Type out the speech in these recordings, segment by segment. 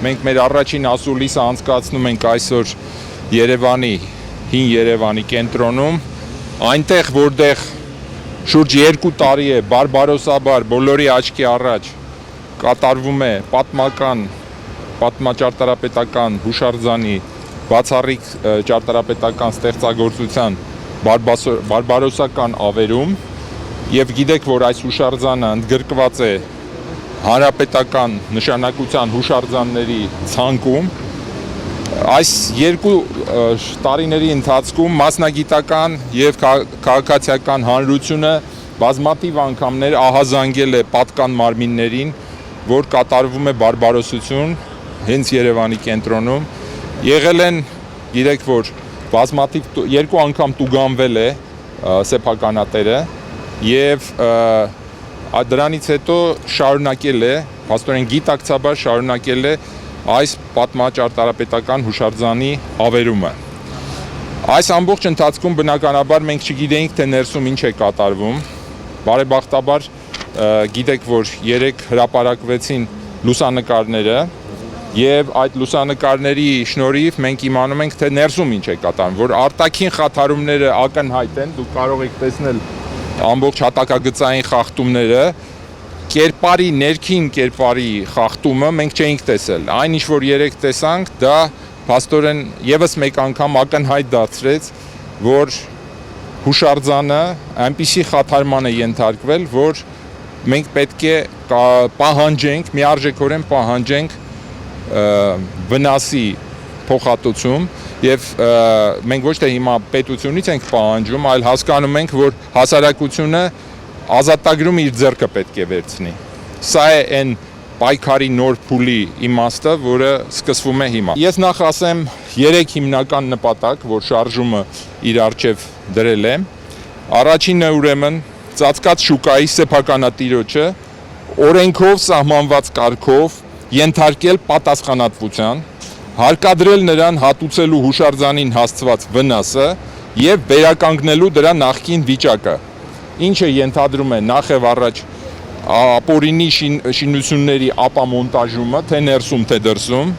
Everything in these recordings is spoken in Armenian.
Մենք մեր առաջին ասուլիսը անցկացնում ենք այսօր Երևանի, հին Երևանի կենտրոնում, այնտեղ, որտեղ շուրջ 2 տարի է բարբարոսաբար բոլորի աչքի առաջ կատարվում է պատմաճարտարապետական հուշարձանի բացառիկ ճարտարապետական ստեղծագործության բարբարոսական ավերում եւ գիտեք, որ այս հուշարձանը ընդգրկված է հանրապետական նշանակության հուշարձանների ցանկում այս 2 տարիների ընթացքում մասնագիտական եւ քաղաքացիական հանրությունը բազմաթիվ անգամներ ահազանգել է պատկան մարմիններին, որ կատարվում է բարբարոսություն հենց Երևանի կենտրոնում։ Եղել են, գիտեք, որ բազմաթիվ 2 անգամ տուգանվել է սեփականատերը եւ դրանից հետո շարունակել է, փաստորեն գիտակցաբար շարունակել է այս պատմաճարտարապետական հուշարձանի ավերումը։ Այս ամբողջ ընթացքում բնականաբար մենք չգիտեինք, թե ներսում ինչ է կատարվում։ Բարեբախտաբար գիտեք, որ 3 հրապարակվեցին լուսանկարները եւ այդ լուսանկարների շնորհիվ մենք իմանում ենք, թե ներսում ինչ է կատարվում, որ արտաքին խաթարումները ակնհայտ են, դուք կարող եք տեսնել ամբողջ հատակագծային խախտումները, կերպարի, ներքին կերպարի խախտումը մենք չէինք տեսել։ Այն ինչ որ 3 տեսանք, դա փաստորեն եւս մեկ անգամ ակնհայտ դարձրեց, որ հուշարձանը այնպիսի խաթարման է ենթարկվել, որ մենք պետք է պահանջենք, միարժեքորեն պահանջենք վնասի փոխհատուցում եւ մենք ոչ թե հիմա պետությունից ենք պահանջում, այլ հասկանում ենք, որ հասարակությունը ազատագրում իր ձեռքը պետք է վերցնի։ Սա է այն պայքարի նոր փուլի իմաստը, որը սկսվում է հիմա։ Ես նախ ասեմ 3 հիմնական նպատակ, որ շարժումը իր առջև դրել է։ Առաջինը ուրեմն ծածկած շուկայի սեփականատիրոջը օրենքով սահմանված կարգով ենթարկել պատասխանատվության, հարկադրել նրան հատուցելու հուշարձանին հասցված վնասը եւ վերականգնելու դրա նախկին վիճակը, ինչը ենթադրում է նախև առաջ ապօրինի շինությունների ապամոնտաժումը, թե ներսում, թե դրսում,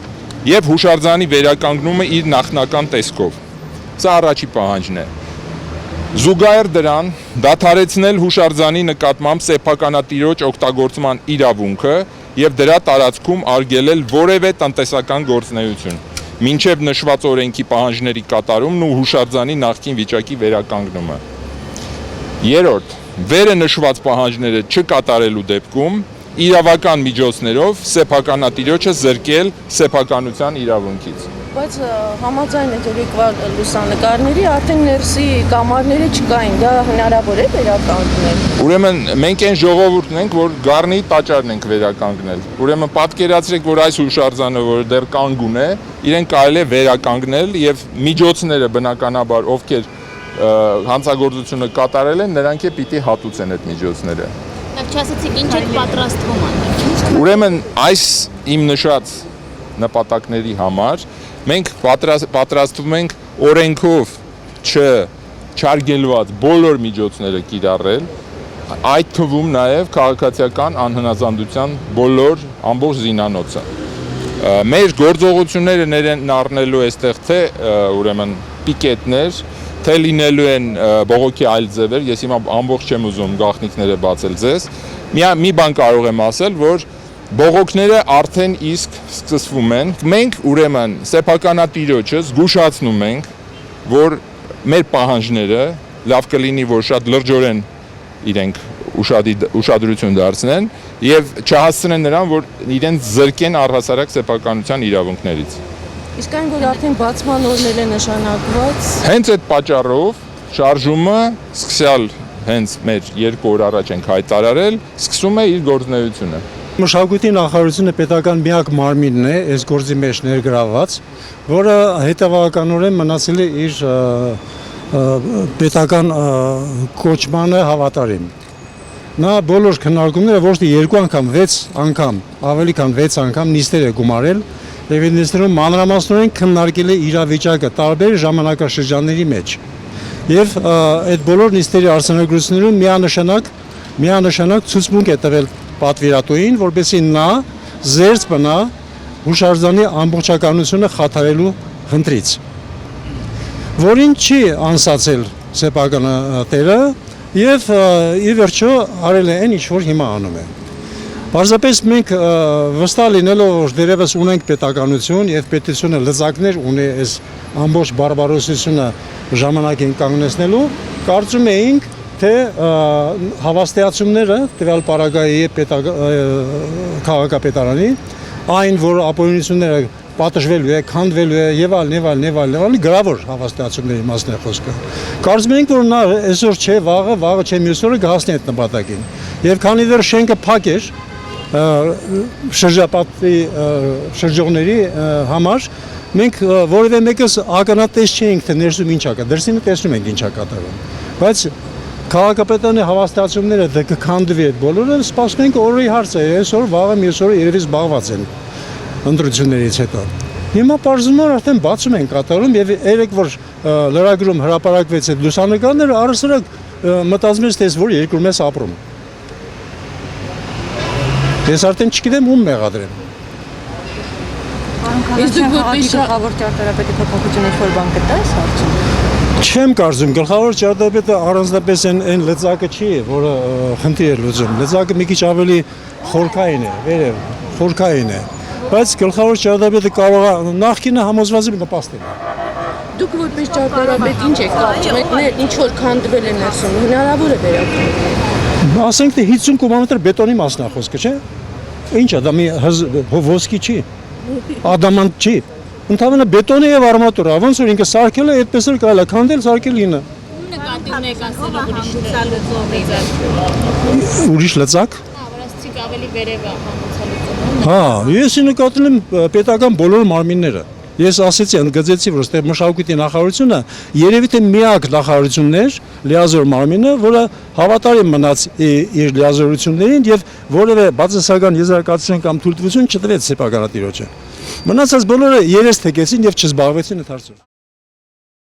եւ հուշարձանի վերականգնումը իր նախնական տեսքով։ Սա առաջի պահանջն է։ Զուգահեռ դրան դադարեցնել հուշարձանի նկատմամբ սեփականատիրոջ օգտագործման իրավունքը եւ դրա տարածքում արգելել որևէ տնտեսական գործունեություն, մինչև նշված օրենքի պահանջների կատարումն ու հուշարձանի նախկին վիճակի վերականգնումը։ Երրորդ, վերը նշված պահանջները չկատարելու դեպքում իրավական միջոցներով սեփականատիրոջը զրկել սեփականության իրավունքից։ Բայց համաձայն եք եկվա լուսանկարների արդեն ներսի կամարները չկային, դա հնարավոր է վերականգնել։ Ուրեմն մենք այն ժողովուրդն ենք, որ գառնի տաճարն ենք վերականգնել։ Ուրեմն պատկերացրեք, որ այս հուշարձանը, որ դեռ կանգուն է, իրեն կարելի է վերականգնել եւ միջոցները բնականաբար ովքեր հանցագործությունը կատարել են, նրանք է պիտի հատուցեն այդ միջոցները։ Նախ չասեցիք ինչ եք պատրաստվում։ Ուրեմն այս իմ նշած նպատակների համար մենք պատրաստվում ենք օրենքով չարգելված բոլոր միջոցները կիրառել, այդ թվում նաև քաղաքացիական անհնազանդության ամբողջ զինանոցը։ Մեր գործողությունները ներեն առնելու այստեղ թե ուրեմն պիկետներ, թե լինելու են բողոքի այլ ձևեր, ես հիմա ամբողջ չեմ ուզում գաղտնիքները բացել ձեզ։ Մի բան կարող եմ ասել, որ բողոքները արդեն իսկ սկսվում են։ Մենք ուրեմն սեփականատիրոջը զգուշացնում ենք, որ մեր պահանջները լավ կլինի, որ շատ լրջորեն իրենք ուշադրություն դարձնեն եւ չհասցնեն նրան, որ իրենց զրկեն առհասարակ սեփականության իրավունքներից։ Իսկ այն, որ արդեն բացման օրներ է նշանակված։ Հենց այդ պատճառով շարժումը սկսյալ հենց մեր 2 օր առաջ ենք հայտարարել, սկսում է իր գործունեությունը։ Մշակույթի նախարարությունը պետական միակ մարմինն է այս գործի մեջ ներգրավված, որը հետևականորեն մնացել է իր պետական կոչմանը հավատարիմ։ Նա բոլոր քննարկումները ոչ թե 2 անգամ, 6 անգամ, ավելի քան 6 անգամ նիստեր է գումարել եւ այդ նիստերում մանրամասնորեն քննարկել է իրավիճակը տարբեր ժամանակաշրջանների մեջ։ Եվ այդ բոլոր նիստերի արձանագրություններում միանշանակ ցուցմունք է տվել պատվիրատուին, որպեսզի նա զերծ բնա հուշարձանի ամբողջականությունը խաթարելու խնդրից, որին չի անսացել սեփական տերը եւ ի վերջո արել է այն ինչ որ հիմա անում է։ Պարզապես մենք վստահ լինելով որ դերևս ունենք պետականություն եւ պետությունը լծակներ ունի այս ամբողջ բարբարոսությունը ժամանակին կանգնեցնելու, կարծում էինք թե հավաստիացումները տվյալ պարագայի քաղաքապետարանի այն որ ապօրինությունները պատժվելու է, քանդվելու է եւ այլն գրավոր հավաստիացումների մասն է խոսքը։ Կարծում ենք որ նա այսօր չէ, վաղը չէ, մյուս օրը կհասնի այդ նպատակին։ Եվ քանի դեռ շենքը փակ էր շրջապատի շրջողների համար մենք որևէ մեկս ականատես չէինք թե ներսում ինչ ակա, դրսինը տեսնում ենք ինչ ա կատարվում, բայց քաղաքապետարանի հավաստիացումները դա կքանդվի այդ բոլորը, սպասում ենք օրի հարց է, այսօր վաղը մյուս օրը երևի զբաղված են ընտրություններից հետո։ Հիմա պարզվում է արդեն բացում են կատարում եւ երեք որ լրագրում հրապարակվեց այդ լուսանկարները, առհասարակ մտածում ես թե որ երկրում ես ապրում։ Ես արդեն չգիտեմ ում մեղադրեմ։ Իսկ դուք որպես գլխավոր ճարտարապետի փոփոխությունը ինչ-որ բան կտաս արդյոք։ Չեմ կարծում, գլխավոր ճարտարապետը առանձնապես այն լծակը չի, որը խնդիր է լուծում։ Լծակը մի քիչ ավելի խորքային է, վերև, խորքային է։ Բայց գլխավոր ճարտարապետը կարող է նախկինը համոզված է նպաստել։ Դուք որպես ճարտարապետ ինչ եք կարծում, եք ինչ որ քանդվել է ներսում, հնարավոր է վերականգնել։ Ասենք թե 50 կուբամետր բետոնի մասն է խոսքը, չէ՞։ Ինչ է, դա մի ոսկի չի, ադամանտ չի։ Ընդհանրապես բետոնի եւ արմատուրա, ոնց որ ինքը սարքել է, այդպես էլ կարելի է քանդել, սարքել ինը։ Նկատի ունեք ասելով Ուրիշ լծակ։ Վրաստիկ ավելի վերև է համոցալուծում։ Հա, ես նկատել եմ պետական բոլոր մարմինները։ Ես ասեցի, ընդգծեցի, որ այստեղ մշակույթի նախարարությունը երևի թե միակ նախարարությունն էր լիազոր մարմինը, որը հավատարիմ մնաց իր լիազորություններին եւ որևէ բացասական եզրակացություն կամ թույլտվություն չտվեց սեփականատիրոջը։ Մնացած բոլորը երես թեքեցին եւ չզբաղվեցին այդ հարցով։